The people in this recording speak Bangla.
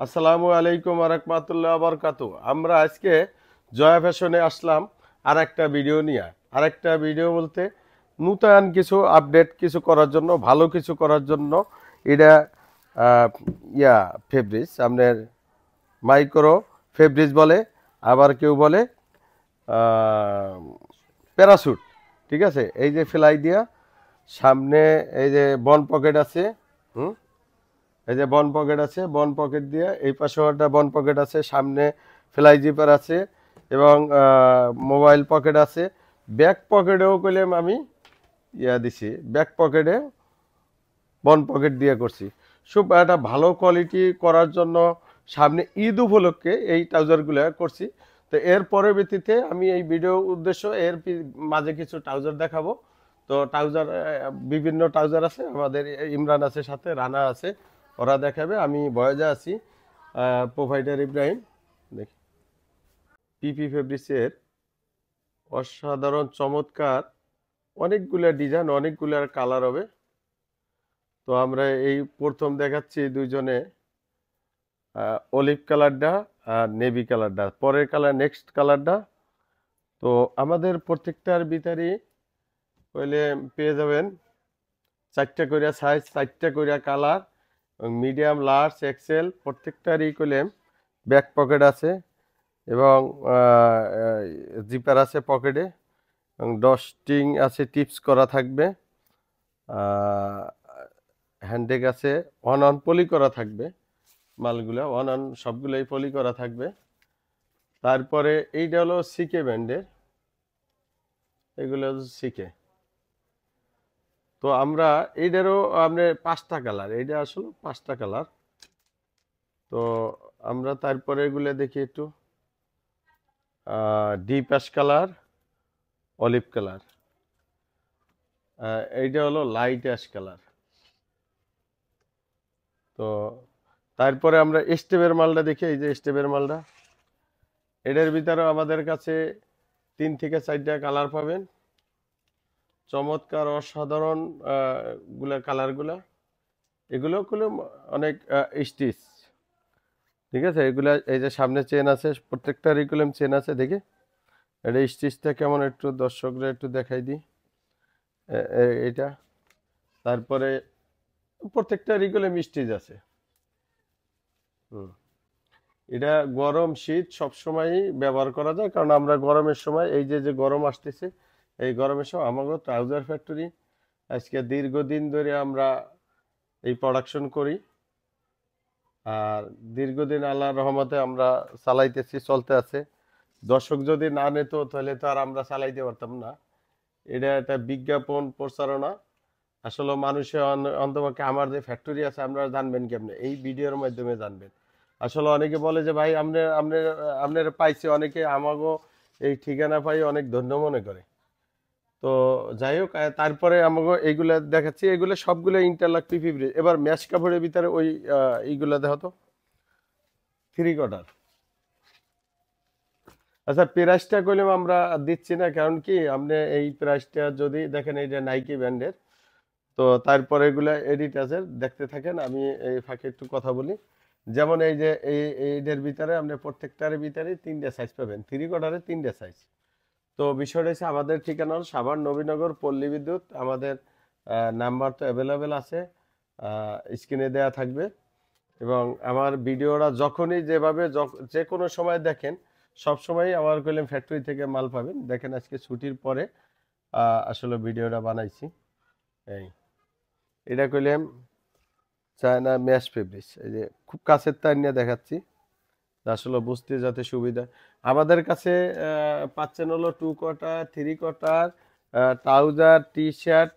আসসালামু আলাইকুম ওয়া রাহমাতুল্লাহি ওয়া বারাকাতুহু। আমরা আজকে জয়া ফ্যাশনে আসলাম আরেকটা ভিডিও নিয়ে। আরেকটা ভিডিও বলতে নূতন কিছু আপডেট কিছু করার জন্য, ভালো কিছু করার জন্য। এটা আহ, ইয়া ফেব্রিক্স আপনার মাইক্রো ফেব্রিক্স বলে, আবার কেউ বলে প্যারাসুট। ঠিক আছে, এই যে ফ্লাই দিয়া সামনে এই যে বন পকেট আছে। হুম, এই যে বন পকেট আছে, বন পকেট দিয়ে এই পাশেও একটা বন পকেট আছে, সামনে ফ্লাই জিপার আছে এবং মোবাইল পকেট আছে। ব্যাক পকেটেও কইলাম আমি দিছি, ব্যাক পকেটে বন পকেট দিয়ে করছি। খুব একটা ভালো কোয়ালিটি করার জন্য সামনে ঈদ উপলক্ষে এই ট্রাউজারগুলো করছি। তো এর পরবর্তীতে আমি এই ভিডিও উদ্দেশ্য এর মাঝে কিছু ট্রাউজার দেখাবো। তো ট্রাউজার বিভিন্ন ট্রাউজার আছে, আমাদের ইমরান আছে, সাথে রানা আছে, ওরা দেখাবে। আমি বয়েজা আছি, প্রোভাইডার ইব্রাহিম। দেখি পিপি ফেব্রিক্সের অসাধারণ চমৎকার অনেকগুলা ডিজাইন, অনেকগুলার কালার হবে। তো আমরা এই প্রথম দেখাচ্ছি দুইজনে অলিভ কালারটা আর নেভি কালারটা, পরের কালার নেক্সট কালারটা। তো আমাদের প্রত্যেকটার ভিতরে হইলে পেয়ে যাবেন চারটা কইরা সাইজ, চারটা কইরা কালার, মিডিয়াম, লার্জ, এক্সেল প্রত্যেকটারই কইলেম। ব্যাক পকেট আছে এবং জিপার আছে পকেটে, এবং ডস্টিং আছে, টিপস করা থাকবে, হ্যান্ডেক আছে, অন অন পলি করা থাকবে, মালগুলা অন অন সবগুলোই পলি করা থাকবে। তারপরে এইটা হলো সিকে ব্যান্ডের, এগুলো হচ্ছে সিকে। তো আমরা এইটারও আপনার পাঁচটা কালার, এইটা আসলে পাঁচটা কালার। তো আমরা তারপরে এগুলো দেখি একটু, deep ash colour, olive colour, এইটা হলো লাইট অ্যাশ কালার। তো তারপরে আমরা স্টেপের মালটা দেখি, এই যে স্টেপের মালটা, এটার ভিতরেও আমাদের কাছে 3 থেকে 4টা কালার পাবেন। চমৎকার অসাধারণ গুলা কালারগুলা, এগুলো অনেক স্টিচ। ঠিক আছে, এগুলা এই যে সামনে চেন আছে, প্রত্যেকটা রিকুলেম চেন আছে। দেখি এটা স্টিচটা কেমন, একটু দর্শকরা একটু দেখাই দিই। এটা তারপরে প্রত্যেকটা রিকুলেম স্টিচ আছে। হুম, এটা গরম শীত সব সময়ই ব্যবহার করা যায়, কারণ আমরা গরমের সময় এই যে যে গরম আসতেছে, এই গরমের সময় আমাদের ট্রাউজার ফ্যাক্টরি আজকে দীর্ঘদিন ধরে আমরা এই প্রোডাকশন করি। আর দীর্ঘদিন আল্লাহর রহমতে আমরা চালাইতেছি, চলতে আছে। দর্শক যদি না নিত তাহলে তো আর আমরা চালাইতে পারতাম না। এটা একটা বিজ্ঞাপন প্রচারণা। আসলে মানুষের অন্তপক্ষে আমার যে ফ্যাক্টরি আছে আমরা জানবেন কেমনে, এই ভিডিওর মাধ্যমে জানবেন। আসলে অনেকে বলে যে ভাই আপনার আপনার আপনার পাইছে, অনেকে আমাগো এই ঠিকানা পাই অনেক ধন্য মনে করে। তো যাই হোক, তারপরে আমাকে এইগুলা দেখাচ্ছি, এগুলো সবগুলো ইন্টারলক পিপি ব্রিজ। এবার ম্যাশ কাপড়ের ভিতরে ওই এইগুলা দেখো তো, 3/4। আচ্ছা, প্রাইসটা কইলাম আমরা দিচ্ছি না, কারণ কি আপনি এই প্রাইসটা যদি দেখেন, এইটা নাইকি ব্র্যান্ডের। তো তারপরে এগুলা এডিট আছে, দেখতে থাকেন। আমি এই ফাঁকে একটু কথা বলি। যেমন এই যে এইটার ভিতরে আপনি প্রত্যেকটার ভিতরে 3টে সাইজ পাবেন, 3/4 3টে সাইজ। তো বিষয়টা হচ্ছে আমাদের ঠিকানা হল সাভার নবীনগর পল্লী বিদ্যুৎ। আমাদের নাম্বার তো অ্যাভেলেবেল আছে, স্ক্রিনে দেয়া থাকবে। এবং আমার ভিডিওটা যখনই যেভাবে যে কোনো সময় দেখেন, সব সময়ই আমার কইলাম ফ্যাক্টরি থেকে মাল পাবেন। দেখেন আজকে ছুটির পরে আসলে ভিডিওটা বানাইছি। এই এটা কইলাম চায়না ম্যাশ ফেব্রিক্স। এই যে খুব কাছের তার নিয়ে দেখাচ্ছি, আসলে বুঝতে যাতে সুবিধা। আমাদের কাছে পাচ্ছেন হলো 2/4, 3/4, ট্রাউজার, টি শার্ট,